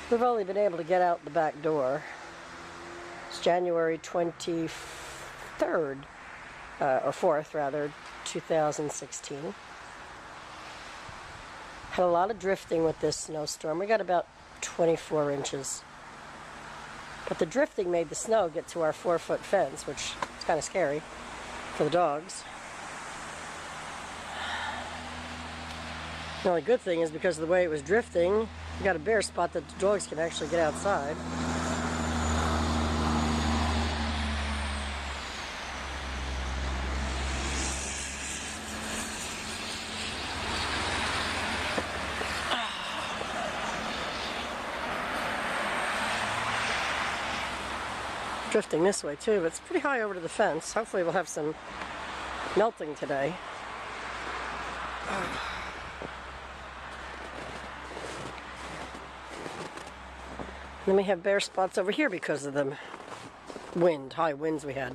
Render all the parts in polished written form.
We've only been able to get out the back door. It's January 23rd, or 4th rather, 2016. Had a lot of drifting with this snowstorm. We got about 24 inches. But the drifting made the snow get to our 4-foot fence, which is kind of scary for the dogs. The only good thing is because of the way it was drifting, we got a bare spot that the dogs can actually get outside. Drifting this way too, but it's pretty high over to the fence. Hopefully we'll have some melting today. Then we have bare spots over here because of the wind, high winds we had.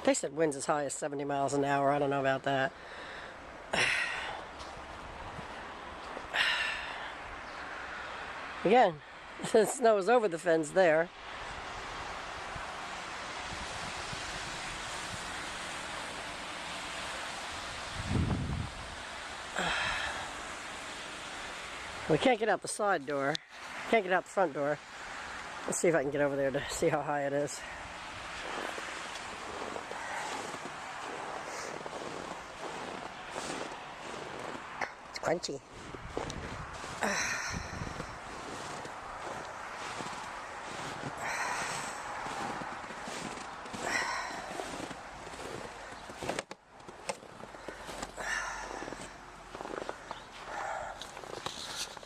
They said winds as high as 70 miles an hour. I don't know about that. Again, the snow is over the fence there. We can't get out the side door. Can't get out the front door. Let's see if I can get over there to see how high it is. It's crunchy.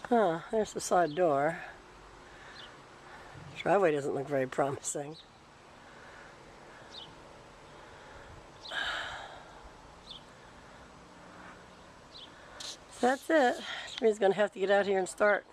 Huh, there's the side door. Driveway doesn't look very promising. So that's it. Jimmy's gonna have to get out here and start